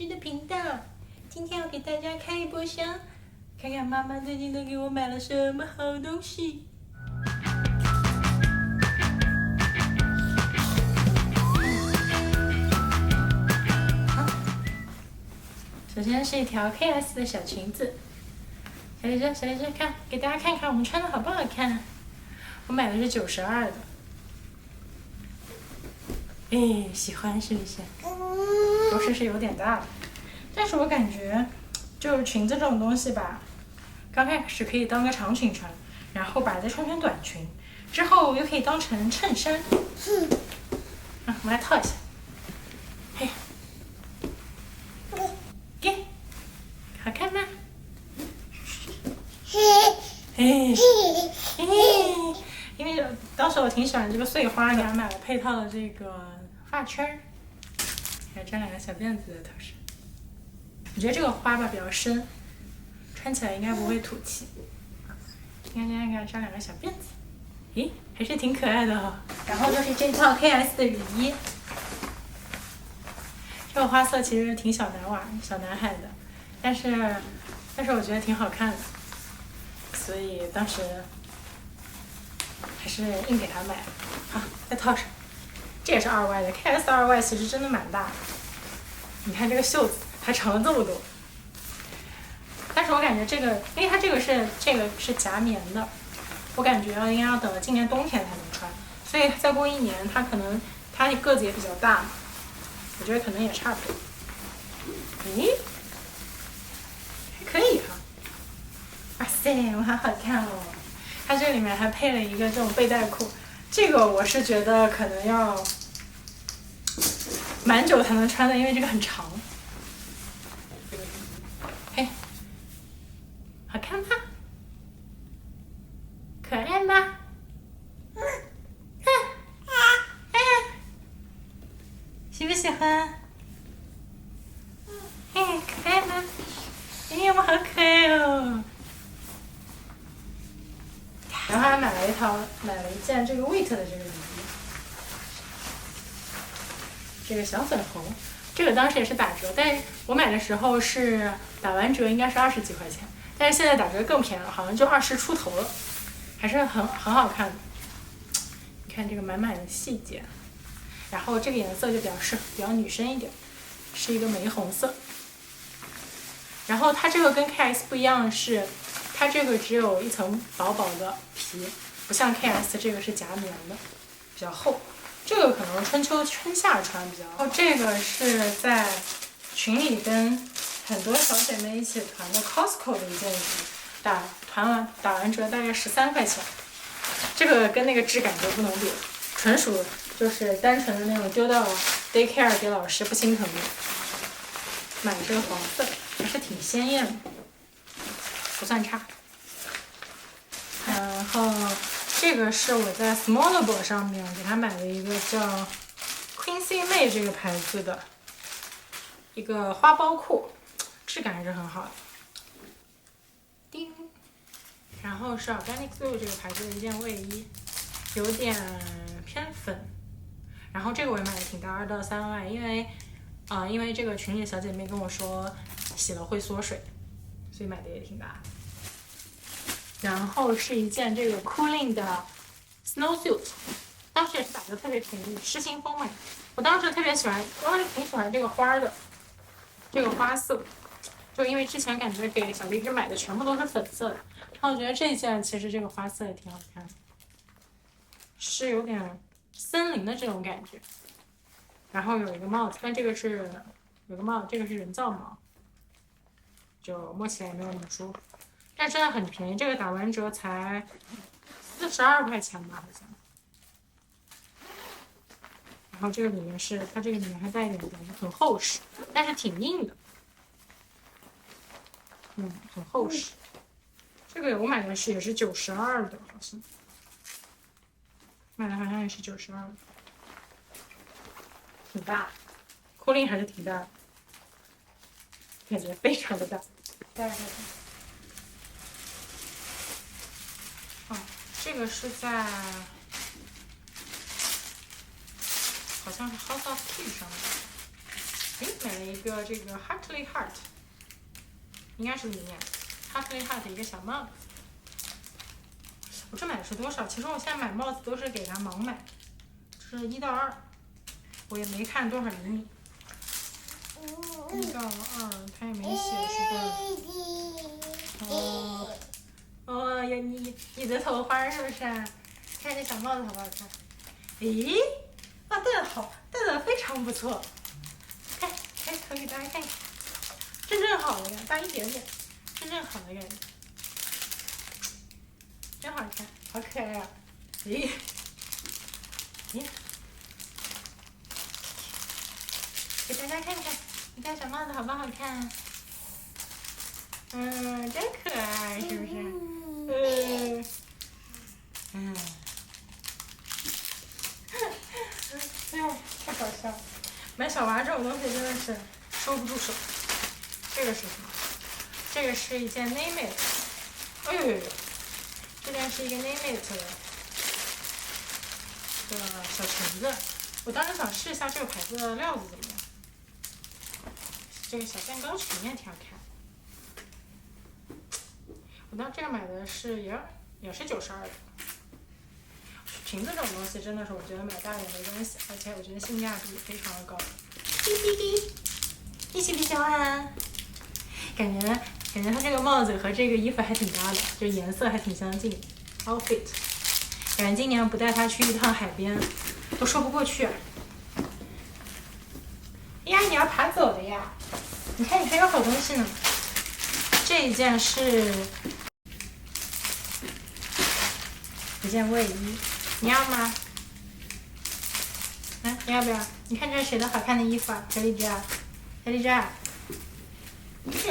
芝的频道。今天要给大家开一波箱，看看妈妈最近都给我买了什么好东西。首先是一条 KS 的小裙子，小丽珍，看，给大家看看我们穿的好不好看。我买的是92的，哎，喜欢是不是？着实是有点大了，但是我感觉，就是裙子这种东西吧，刚开始可以当个长裙穿，然后把它再穿成短裙，之后又可以当成衬衫。我们来套一下。嘿，给，好看吗？嘿，因为当时我挺喜欢这个碎花，给他买了配套的这个发圈儿，还有这两个小辫子的头饰。我觉得这个花吧比较深，穿起来应该不会土气。看这两个小辫子，咦，还是挺可爱的哦。然后就是这套 KS 的雨衣，这个花色其实挺小男孩的，但是我觉得挺好看的，所以当时还是硬给他买了。好，再套上，这也是2Y 的 ，KS 2Y 其实真的蛮大的。你看这个袖子还长了这么多，但是我感觉这个，因为它这个是夹棉的，我感觉应该要等到今年冬天才能穿，所以再过1年它个子也比较大嘛，我觉得可能也差不多。咦，还可以哈。哇塞，我好好看哦！它这里面还配了一个这种背带裤，这个我是觉得可能要蛮久才能穿的，因为这个很长。嘿，好看吗？可爱吗？喜不喜欢？可爱吗？我好可爱哦！然后还买了一件这个 WIT 的这个雨衣，这个小粉红，这个当时也是打折，但是我买的时候是打完折应该是20几块钱，但是现在打折更便宜了，好像就20出头了，还是很好看的。你看这个满满的细节，然后这个颜色就比较女生一点，是一个玫红色。然后它这个跟 KS 不一样的是，它这个只有一层薄薄的皮，不像 KS 这个是夹棉的，比较厚。这个可能春夏穿比较好。然后这个是在群里跟很多小姐妹一起团的 Costco 的一件衣服，打完折大概13块钱。这个跟那个质感就不能比，纯属就是单纯的那种丢到 daycare 给老师不心疼的。买的这个黄色还是挺鲜艳的，不算差。然后这个是我在 Smallable 上面给他买的一个叫 Quincy May 这个牌子的一个花苞裤，质感还是很好的。叮，然后是 Organic Zoo 这个牌子的一件卫衣，有点偏粉。然后这个我也买的挺大，2到3Y，因为这个群里小姐妹跟我说洗了会缩水，所以买的也挺大。然后是一件这个 Cooling 的 Snowsuit， 当时也是打折特别便宜，失心疯买。我当时挺喜欢这个花的，这个花色，就因为之前感觉给小荔枝买的全部都是粉色的，然后我觉得这件其实这个花色也挺好看的，是有点森林的这种感觉。然后有一个帽子，但这个是有个帽子，这个是人造帽，就摸起来也没有那么舒服，但真的很便宜，这个打完折才42块钱吧，好像。然后这个里面它这个里面还带一点东西，很厚实，但是挺硬的，很厚实。这个我买的也是92的，好像买的好像也是92的。挺大，裤链还是挺大的，感觉非常的大。这个是在好像是 House of Tea 上面，买了一个这个 Heartly Heart， 应该是这么念 ，Heartly Heart 一个小帽子。我这买的是多少？其实我现在买帽子都是给它盲买，是1到2，我也没看多少厘米。1到2，它也没写是多少。哦呀，你的头花是不是？看这小帽子好不好看？咦，啊，戴的好，戴的非常不错。看，头给大家看看，正好的感觉，大一点点，正好的感觉，真好看，好可爱啊！咦，给大家看看，你戴小帽子好不好看？真可爱，是不是？太搞笑了！买小娃这种东西真的是收不住手。这个是什么？这个是一件 Name It， 哎呦，这件是一个 Name It 的小裙子。我当时想试一下这个牌子的料子怎么样。这个小蛋糕裙也挺好看。我当时这个买的是也是92的。裙子这种东西真的是我觉得买大点没关系，而且我觉得性价比非常的高。你喜不喜欢？感觉它这个帽子和这个衣服还挺搭的，就颜色还挺相近。Outfit， 感觉今年不带它去一趟海边都说不过去。呀，你要爬走的呀！你看还有好东西呢。这一件是一件卫衣。你要吗？你要不要？你看这是谁的好看的衣服啊？小丽姐，这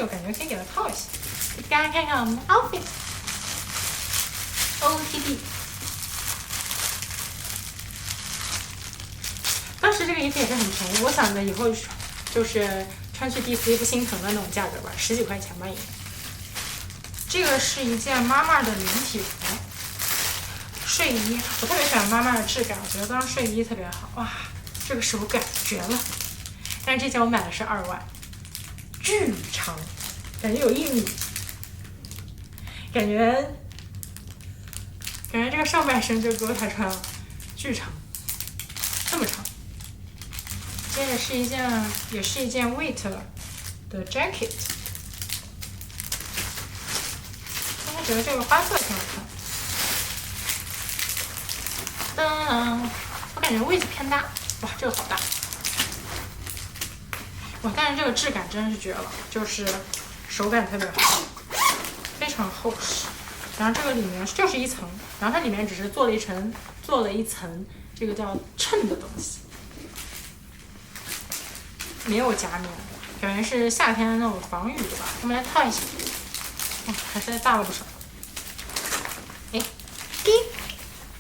个感觉可以给它套一下。给大家看看我们的 outfit。OOTD。当时这个衣服也是很便宜，我想着以后就是穿去第4不心疼的那种价格吧，10几块钱吧也。这个是一件妈妈的连体服。睡衣，我特别喜欢妈妈的质感，我觉得当睡衣特别好。哇，这个手感绝了！但是这件我买的是2万，巨长，感觉有1米，感觉这个上半身就给我太穿了，巨长，这么长。接着是也是一件 Weight 的 jacket， 我觉得这个花色挺好看。我感觉位置偏大，哇，这个好大，哇！但是这个质感真是绝了，就是手感特别好，非常厚实。然后这个里面就是一层，然后它里面只是做了一层这个叫衬的东西，没有夹棉，感觉是夏天那种防雨的吧。我们来套一下，还是大了不少。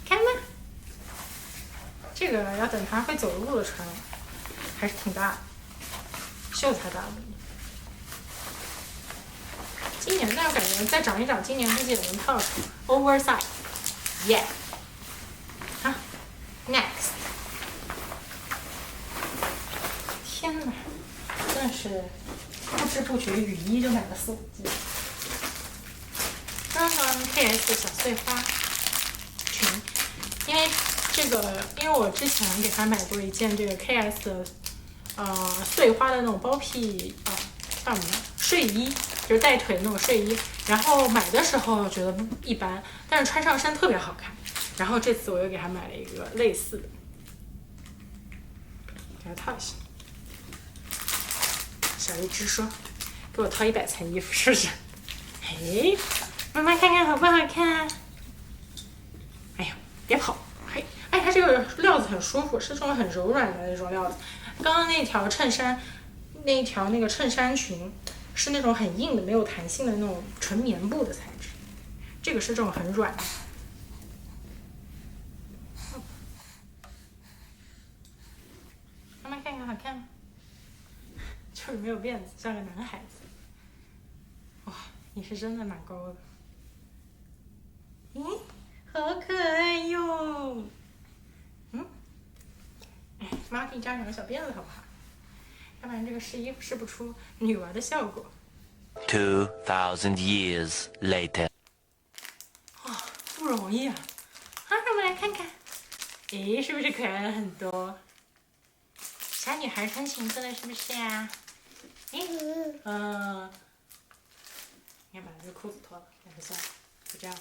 看吧。这个要等它会走路了穿，还是挺大的，袖太大了。今年但感觉再长一长，今年估计也能套上 oversize， 耶！好 ，next， 天哪，真的是不知不觉雨衣就买了4、5件。KS 小碎花裙，因为我之前给他买过一件这个 KS 的碎花的那种包屁叫什么睡衣，就是带腿的那种睡衣。然后买的时候觉得一般，但是穿上身特别好看。然后这次我又给他买了一个类似的，给他套一下。小荔枝说：“给我套100层衣服，是不是？”哎，妈妈看看好不好看？哎呀，别跑！它这个料子很舒服，是这种很柔软的那种料子。刚刚那条衬衫，那个衬衫裙是那种很硬的、没有弹性的那种纯棉布的材质，这个是这种很软的。妈妈看看好看吗？就是没有辫子，像个男孩子。哇，你是真的蛮高的。咦，好可爱哟！妈给你扎2个小辫子好不好？要不然这个试衣服试不出女娃的效果。2,000 years later. 哇，不容易啊！好，让我们来看看，诶，是不是可爱了很多？小女孩穿裙子了，是不是呀？诶，应该把这个裤子脱了，但是算了，就这样。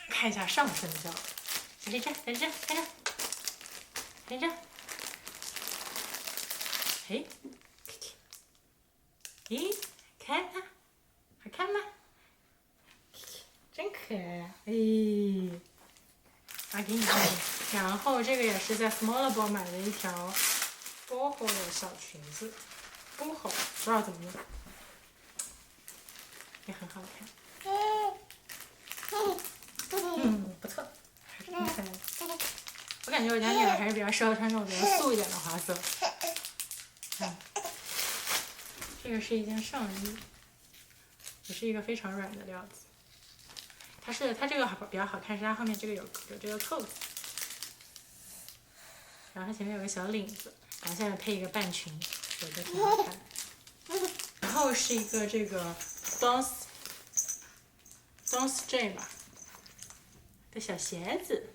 看一下上身的效果，在这，在这，看着，看着。哎，咦，看它，好看吗？真可爱啊！哎，给你看。然后这个也是在 Smallable 买的一条 boho 的小裙子 ，boho 不知道怎么念，也很好看。不错，还是挺可爱的。我感觉我家女儿还是比较适合穿这种比较素一点的花色。这个是一件上衣，也是一个非常软的料子。它这个比较好看，是它后面这个有这个扣子，然后它前面有个小领子，然后下面配一个半裙，我觉得挺好看的。然后是一个这个 Dance J 吧的小鞋子，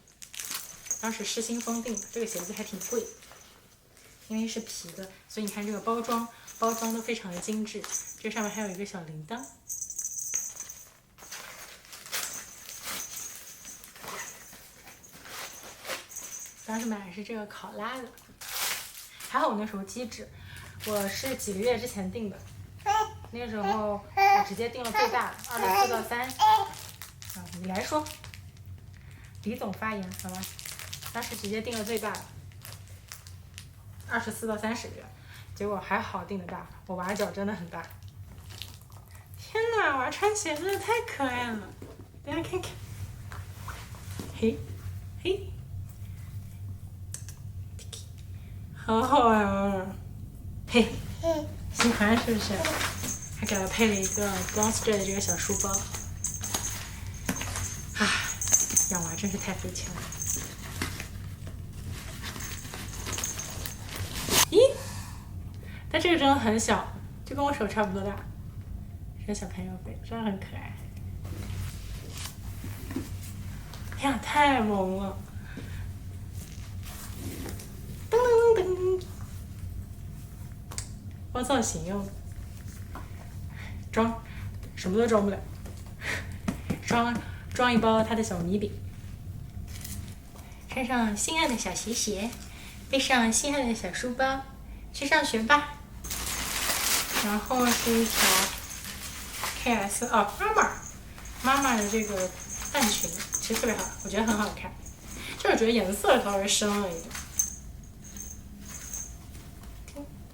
当时失心疯订的，这个鞋子还挺贵，因为是皮的，所以你看这个包装都非常的精致。这上面还有一个小铃铛。当时买的是这个考拉的，还好我那时候机智，我是几个月之前订的，那个时候我直接订了最大的24到30。你来说，李总发言好吧？当时直接订了最大的，24到30元，结果还好订的大，我娃脚真的很大。天哪，娃穿鞋真的太可爱了，大家看看，嘿，嘿。好好玩啊！嘿，喜欢是不是？还给它配了一个 Bounce J 的这个小书包。养娃真是太费钱了。咦，但这个真的很小，就跟我手差不多大，是小朋友背，真的很可爱。哎呀，太萌了！噔噔噔，包造型用的，装什么都装不了，装一包它的小米饼，穿上心爱的小鞋鞋，背上心爱的小书包，去上学吧。然后是一条 KS 妈妈的这个半裙，其实特别好，我觉得很好看，就是我觉得颜色稍微深了一点。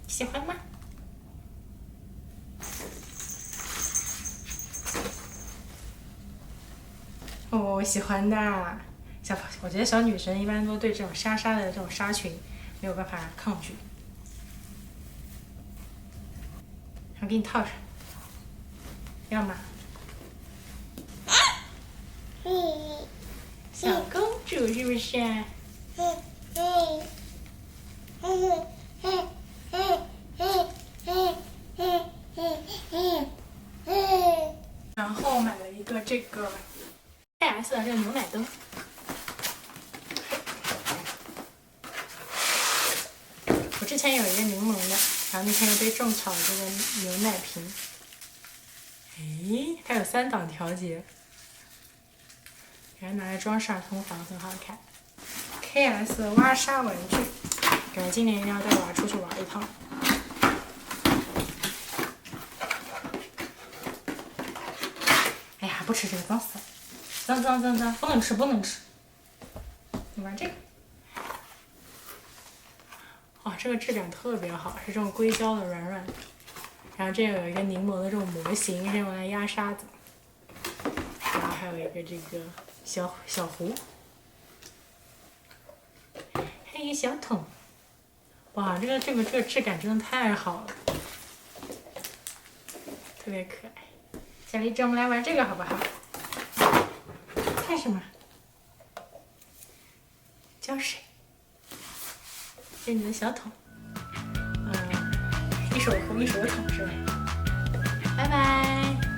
喜欢吗？我喜欢的。我觉得小女生一般都对这种纱纱的这种纱裙没有办法抗拒。我给你套上，要吗？小公主是不是？然后买了一个这个 KS 的这个牛奶灯，我之前有一个柠檬的，然后那天又被种草了这个牛奶瓶。它有3档调节，给它拿来装饰通房，很好看。KS 的挖沙玩具，感觉今年一定要带娃出去玩一趟。哎呀，不吃这个脏死了，脏，不能吃。你玩这个。这个质感特别好，是这种硅胶的软的。然后这有一个柠檬的这种模型，是用来压沙子。然后还有一个这个小壶，还有一个小桶。哇，这个质感真的太好了，特别可爱。小荔枝，我们来玩这个好不好？看什么？浇水。这是你的小桶。手红手桶是吧？拜拜。